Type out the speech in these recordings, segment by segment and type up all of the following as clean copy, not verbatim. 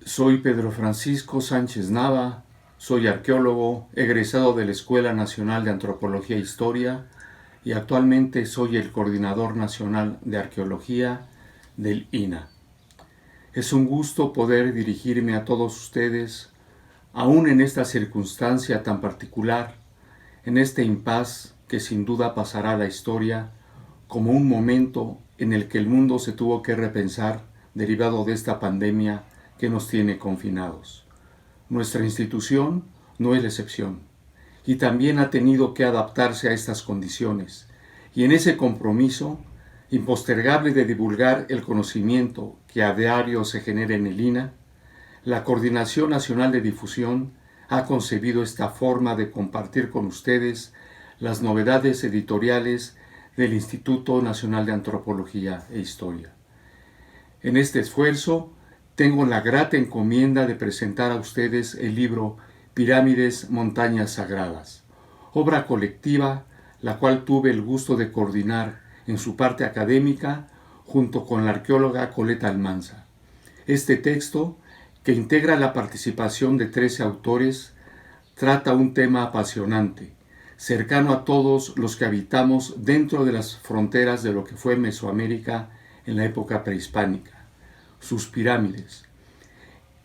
Soy Pedro Francisco Sánchez Nava, soy arqueólogo, egresado de la Escuela Nacional de Antropología e Historia y actualmente soy el Coordinador Nacional de Arqueología del INAH. Es un gusto poder dirigirme a todos ustedes, aún en esta circunstancia tan particular, en este impas que sin duda pasará a la historia como un momento en el que el mundo se tuvo que repensar derivado de esta pandemia que nos tiene confinados. Nuestra institución no es la excepción y también ha tenido que adaptarse a estas condiciones, y en ese compromiso impostergable de divulgar el conocimiento que a diario se genera en el INAH, la Coordinación Nacional de Difusión ha concebido esta forma de compartir con ustedes las novedades editoriales del Instituto Nacional de Antropología e Historia. En este esfuerzo, tengo la grata encomienda de presentar a ustedes el libro Pirámides, Montañas Sagradas, obra colectiva la cual tuve el gusto de coordinar en su parte académica junto con la arqueóloga Coleta Almanza. Este texto, que integra la participación de 13 autores, trata un tema apasionante, cercano a todos los que habitamos dentro de las fronteras de lo que fue Mesoamérica en la época prehispánica, sus pirámides.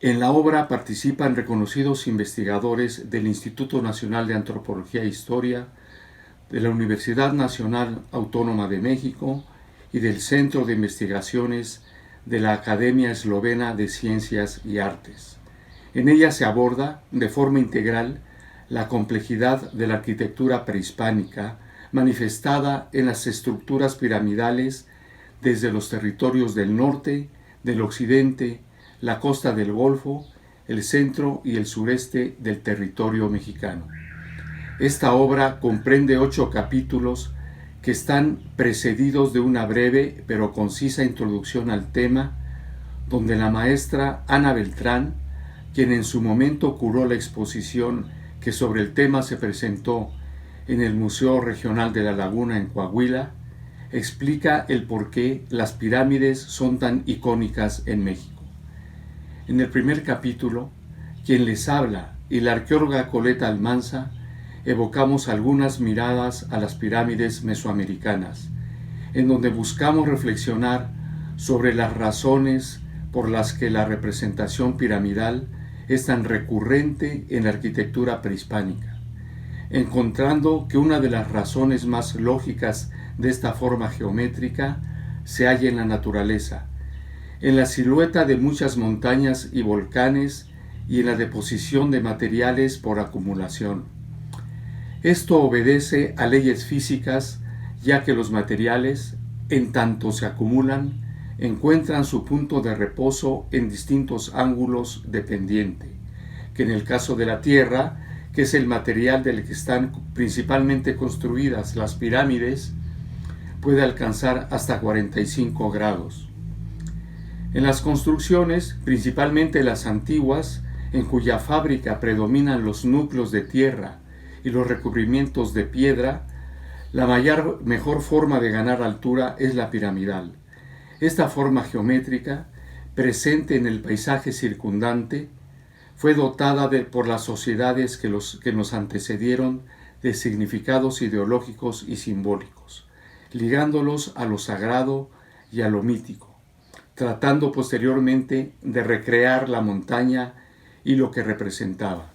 En la obra participan reconocidos investigadores del Instituto Nacional de Antropología e Historia, de la Universidad Nacional Autónoma de México y del Centro de Investigaciones de la Academia Eslovena de Ciencias y Artes. En ella se aborda de forma integral la complejidad de la arquitectura prehispánica manifestada en las estructuras piramidales desde los territorios del norte, del occidente, la costa del Golfo, el centro y el sureste del territorio mexicano. Esta obra comprende 8 capítulos que están precedidos de una breve pero concisa introducción al tema, donde la maestra Ana Beltrán, quien en su momento curó la exposición que sobre el tema se presentó en el Museo Regional de La Laguna en Coahuila, explica el por qué las pirámides son tan icónicas en México. En el primer capítulo, quien les habla y la arqueóloga Coleta Almanza evocamos algunas miradas a las pirámides mesoamericanas, en donde buscamos reflexionar sobre las razones por las que la representación piramidal es tan recurrente en la arquitectura prehispánica, encontrando que una de las razones más lógicas de esta forma geométrica se halla en la naturaleza, en la silueta de muchas montañas y volcanes y en la deposición de materiales por acumulación. Esto obedece a leyes físicas, ya que los materiales, en tanto se acumulan, encuentran su punto de reposo en distintos ángulos de pendiente, que en el caso de la Tierra, que es el material del que están principalmente construidas las pirámides, puede alcanzar hasta 45 grados. En las construcciones, principalmente las antiguas, en cuya fábrica predominan los núcleos de tierra y los recubrimientos de piedra, la mejor forma de ganar altura es la piramidal. Esta forma geométrica, presente en el paisaje circundante, fue dotada por las sociedades que nos antecedieron de significados ideológicos y simbólicos, ligándolos a lo sagrado y a lo mítico, tratando posteriormente de recrear la montaña y lo que representaba.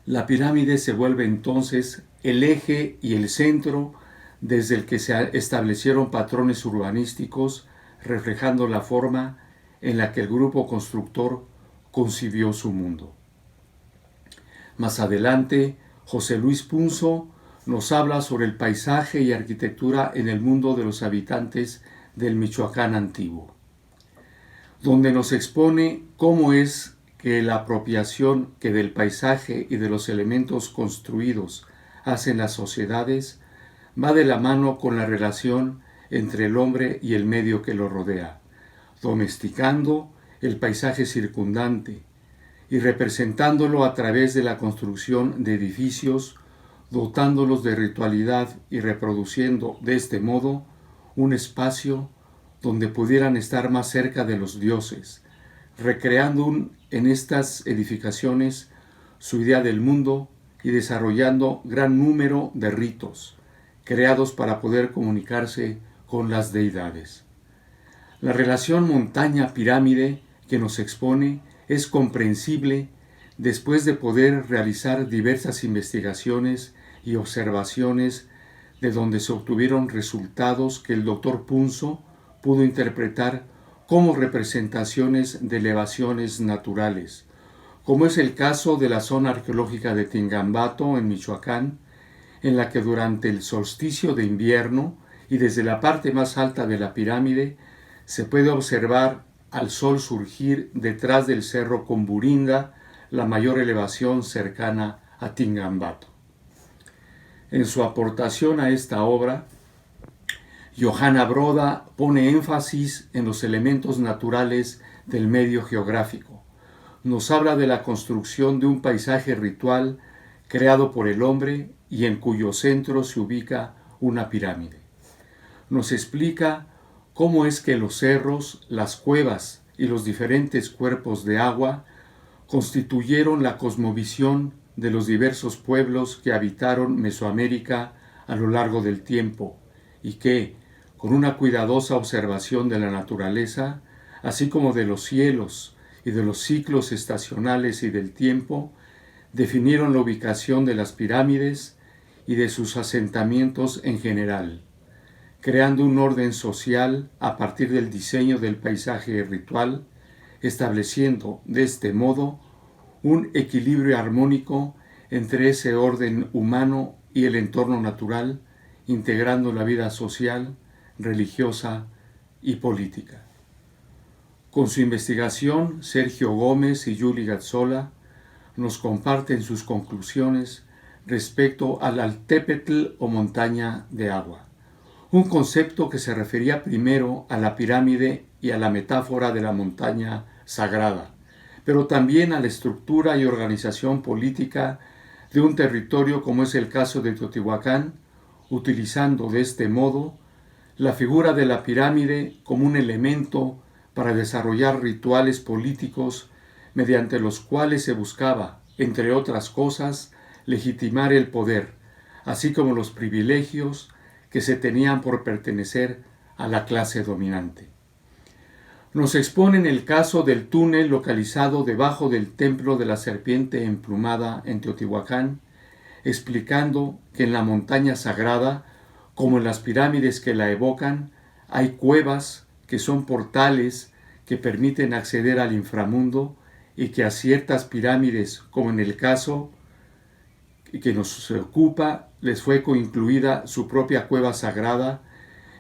La pirámide se vuelve entonces el eje y el centro desde el que se establecieron patrones urbanísticos reflejando la forma en la que el grupo constructor concibió su mundo. Más adelante, José Luis Punzo nos habla sobre el paisaje y arquitectura en el mundo de los habitantes del Michoacán antiguo, donde nos expone cómo es que la apropiación que del paisaje y de los elementos construidos hacen las sociedades va de la mano con la relación entre el hombre y el medio que lo rodea, domesticando el paisaje circundante y representándolo a través de la construcción de edificios, dotándolos de ritualidad y reproduciendo de este modo un espacio donde pudieran estar más cerca de los dioses, recreando en estas edificaciones su idea del mundo y desarrollando gran número de ritos creados para poder comunicarse con las deidades. La relación montaña-pirámide que nos expone es comprensible después de poder realizar diversas investigaciones y observaciones de donde se obtuvieron resultados que el doctor Punzo pudo interpretar como representaciones de elevaciones naturales, como es el caso de la zona arqueológica de Tingambato en Michoacán, en la que durante el solsticio de invierno y desde la parte más alta de la pirámide se puede observar al sol surgir detrás del cerro Comburinda, la mayor elevación cercana a Tingambato. En su aportación a esta obra, Johanna Broda pone énfasis en los elementos naturales del medio geográfico. Nos habla de la construcción de un paisaje ritual creado por el hombre y en cuyo centro se ubica una pirámide. Nos explica cómo es que los cerros, las cuevas y los diferentes cuerpos de agua constituyeron la cosmovisión de los diversos pueblos que habitaron Mesoamérica a lo largo del tiempo y que, con una cuidadosa observación de la naturaleza, así como de los cielos y de los ciclos estacionales y del tiempo, definieron la ubicación de las pirámides y de sus asentamientos en general, creando un orden social a partir del diseño del paisaje ritual, estableciendo de este modo un equilibrio armónico entre ese orden humano y el entorno natural, integrando la vida social, religiosa y política. Con su investigación, Sergio Gómez y Yuli Gazzola nos comparten sus conclusiones respecto al Altépetl o montaña de agua, un concepto que se refería primero a la pirámide y a la metáfora de la montaña sagrada, pero también a la estructura y organización política de un territorio como es el caso de Teotihuacán, utilizando de este modo la figura de la pirámide como un elemento para desarrollar rituales políticos mediante los cuales se buscaba, entre otras cosas, legitimar el poder, así como los privilegios que se tenían por pertenecer a la clase dominante. Nos exponen el caso del túnel localizado debajo del templo de la serpiente emplumada en Teotihuacán, explicando que en la montaña sagrada, como en las pirámides que la evocan, hay cuevas que son portales que permiten acceder al inframundo y que a ciertas pirámides, como en el caso que nos ocupa, les fue incluida su propia cueva sagrada,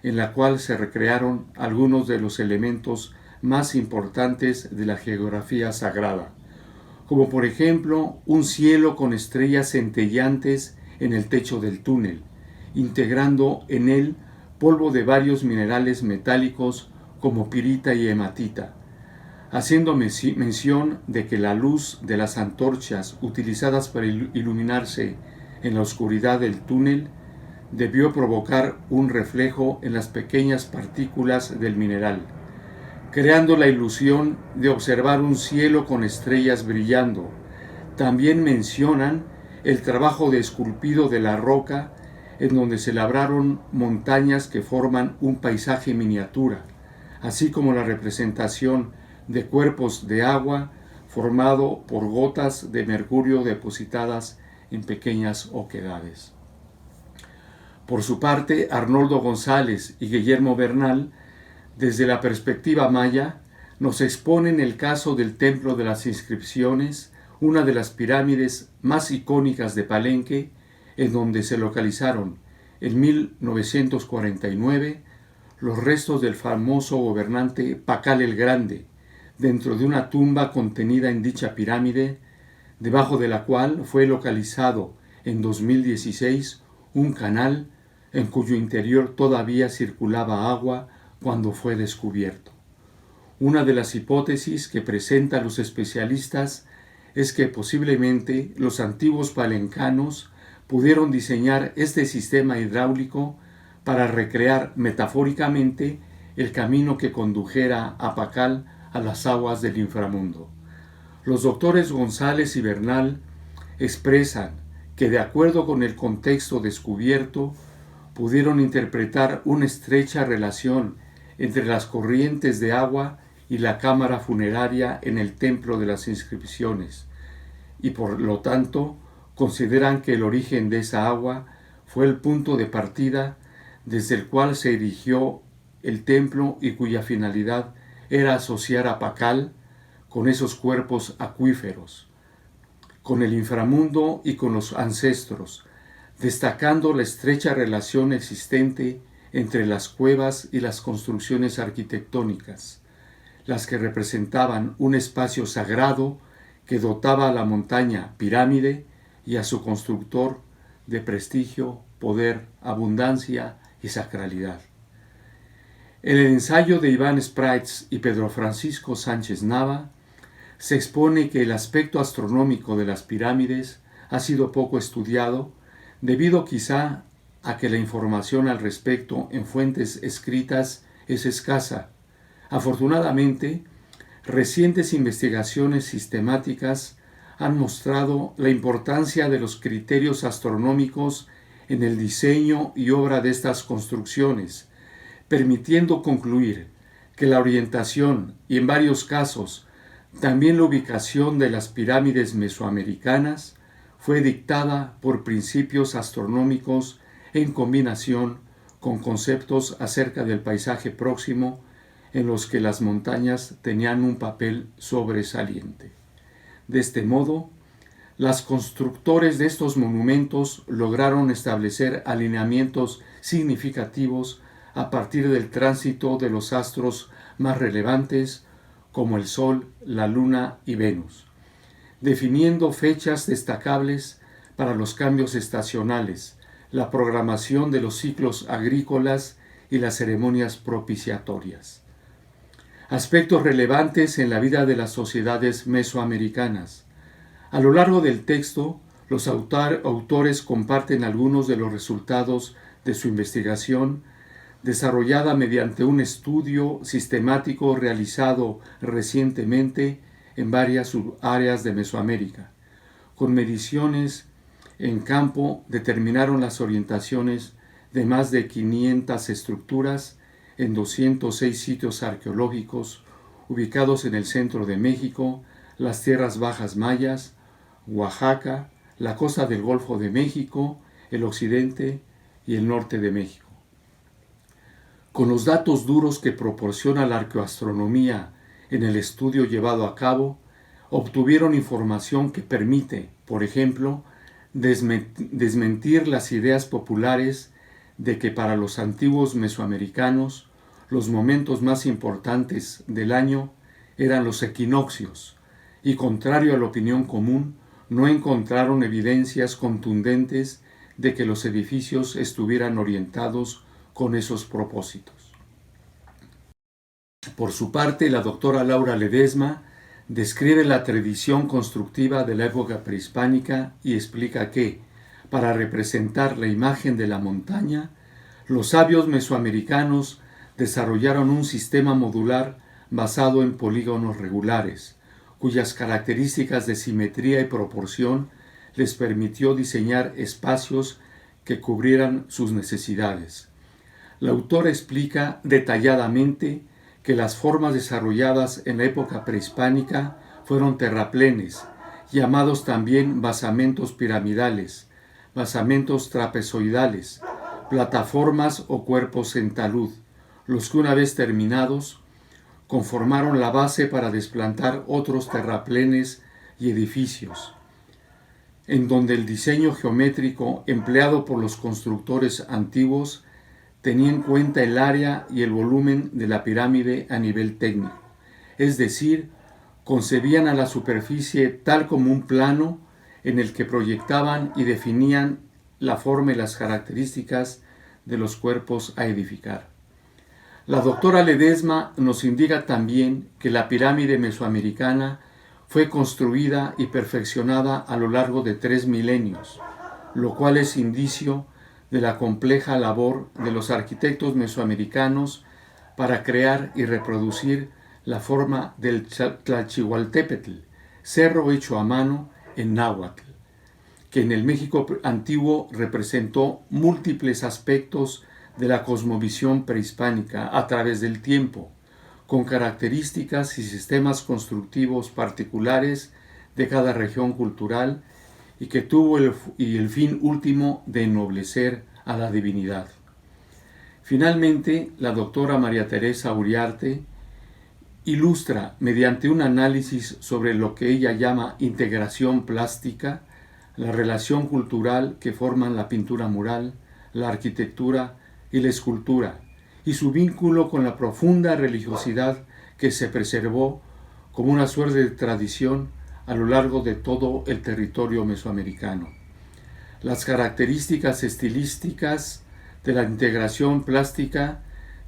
en la cual se recrearon algunos de los elementos más importantes de la geografía sagrada, como por ejemplo un cielo con estrellas centellantes en el techo del túnel, integrando en él polvo de varios minerales metálicos como pirita y hematita, haciendo mención de que la luz de las antorchas utilizadas para iluminarse en la oscuridad del túnel debió provocar un reflejo en las pequeñas partículas del mineral, creando la ilusión de observar un cielo con estrellas brillando. También mencionan el trabajo de esculpido de la roca, en donde se labraron montañas que forman un paisaje miniatura, así como la representación de cuerpos de agua formado por gotas de mercurio depositadas en pequeñas oquedades. Por su parte, Arnoldo González y Guillermo Bernal, desde la perspectiva maya, nos exponen el caso del Templo de las Inscripciones, una de las pirámides más icónicas de Palenque, en donde se localizaron en 1949 los restos del famoso gobernante Pacal el Grande, dentro de una tumba contenida en dicha pirámide, debajo de la cual fue localizado en 2016 un canal en cuyo interior todavía circulaba agua cuando fue descubierto. Una de las hipótesis que presentan los especialistas es que posiblemente los antiguos palencanos pudieron diseñar este sistema hidráulico para recrear metafóricamente el camino que condujera a Pacal a las aguas del inframundo. Los doctores González y Bernal expresan que, de acuerdo con el contexto descubierto, pudieron interpretar una estrecha relación entre las corrientes de agua y la cámara funeraria en el templo de las inscripciones, y por lo tanto consideran que el origen de esa agua fue el punto de partida desde el cual se erigió el templo y cuya finalidad era asociar a Pacal con esos cuerpos acuíferos, con el inframundo y con los ancestros, destacando la estrecha relación existente entre las cuevas y las construcciones arquitectónicas, las que representaban un espacio sagrado que dotaba a la montaña pirámide y a su constructor de prestigio, poder, abundancia y sacralidad. En el ensayo de Iván Sprites y Pedro Francisco Sánchez Nava se expone que el aspecto astronómico de las pirámides ha sido poco estudiado, debido quizá a que la información al respecto en fuentes escritas es escasa. Afortunadamente, recientes investigaciones sistemáticas han mostrado la importancia de los criterios astronómicos en el diseño y obra de estas construcciones, permitiendo concluir que la orientación y, en varios casos, también la ubicación de las pirámides mesoamericanas fue dictada por principios astronómicos en combinación con conceptos acerca del paisaje próximo, en los que las montañas tenían un papel sobresaliente. De este modo, los constructores de estos monumentos lograron establecer alineamientos significativos a partir del tránsito de los astros más relevantes, como el Sol, la Luna y Venus, definiendo fechas destacables para los cambios estacionales, la programación de los ciclos agrícolas y las ceremonias propiciatorias. Aspectos relevantes en la vida de las sociedades mesoamericanas. A lo largo del texto, los autores comparten algunos de los resultados de su investigación, desarrollada mediante un estudio sistemático realizado recientemente en varias subáreas de Mesoamérica. Con mediciones en campo determinaron las orientaciones de más de 500 estructuras en 206 sitios arqueológicos ubicados en el centro de México, las tierras bajas mayas, Oaxaca, la costa del Golfo de México, el occidente y el norte de México. Con los datos duros que proporciona la arqueoastronomía en el estudio llevado a cabo, obtuvieron información que permite, por ejemplo, desmentir las ideas populares de que para los antiguos mesoamericanos los momentos más importantes del año eran los equinoccios, y contrario a la opinión común, no encontraron evidencias contundentes de que los edificios estuvieran orientados con esos propósitos. Por su parte, la doctora Laura Ledesma describe la tradición constructiva de la época prehispánica y explica que, para representar la imagen de la montaña, los sabios mesoamericanos desarrollaron un sistema modular basado en polígonos regulares, cuyas características de simetría y proporción les permitió diseñar espacios que cubrieran sus necesidades. La autora explica detalladamente que las formas desarrolladas en la época prehispánica fueron terraplenes, llamados también basamentos piramidales, basamentos trapezoidales, plataformas o cuerpos en talud, los que, una vez terminados, conformaron la base para desplantar otros terraplenes y edificios, en donde el diseño geométrico empleado por los constructores antiguos tenía en cuenta el área y el volumen de la pirámide a nivel técnico, es decir, concebían a la superficie tal como un plano en el que proyectaban y definían la forma y las características de los cuerpos a edificar. La doctora Ledesma nos indica también que la pirámide mesoamericana fue construida y perfeccionada a lo largo de 3 milenios, lo cual es indicio de la compleja labor de los arquitectos mesoamericanos para crear y reproducir la forma del Tlachihualtépetl, cerro hecho a mano en náhuatl, que en el México antiguo representó múltiples aspectos de la cosmovisión prehispánica a través del tiempo, con características y sistemas constructivos particulares de cada región cultural y que tuvo el fin último de ennoblecer a la divinidad. Finalmente, la doctora María Teresa Uriarte ilustra, mediante un análisis sobre lo que ella llama integración plástica, la relación cultural que forman la pintura mural, la arquitectura y la escultura, y su vínculo con la profunda religiosidad que se preservó como una suerte de tradición a lo largo de todo el territorio mesoamericano. Las características estilísticas de la integración plástica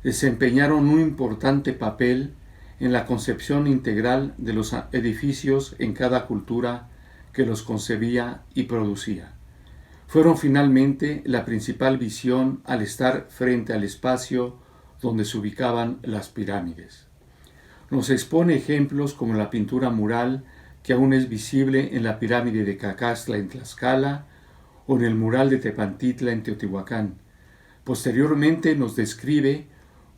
desempeñaron un importante papel en la concepción integral de los edificios en cada cultura que los concebía y producía. Fueron finalmente la principal visión al estar frente al espacio donde se ubicaban las pirámides. Nos expone ejemplos como la pintura mural que aún es visible en la pirámide de Cacastla en Tlaxcala o en el mural de Tepantitla en Teotihuacán. Posteriormente nos describe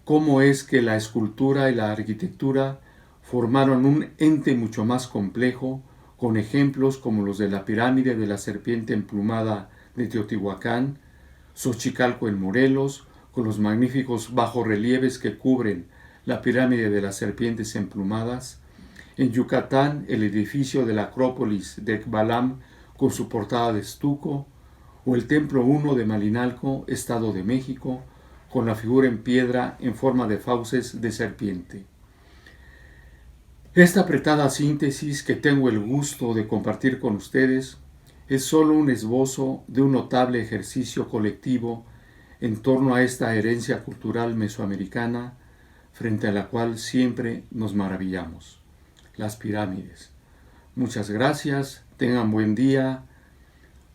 cómo es que la escultura y la arquitectura formaron un ente mucho más complejo, con ejemplos como los de la pirámide de la serpiente emplumada de Teotihuacán, Xochicalco en Morelos, con los magníficos bajorrelieves que cubren la pirámide de las serpientes emplumadas, en Yucatán el edificio de la Acrópolis de Ekbalam con su portada de estuco, o el Templo 1 de Malinalco, Estado de México, con la figura en piedra en forma de fauces de serpiente. Esta apretada síntesis que tengo el gusto de compartir con ustedes es solo un esbozo de un notable ejercicio colectivo en torno a esta herencia cultural mesoamericana frente a la cual siempre nos maravillamos, las pirámides. Muchas gracias, tengan buen día,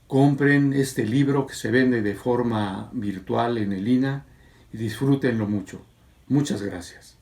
compren este libro que se vende de forma virtual en el INA y disfrútenlo mucho. Muchas gracias.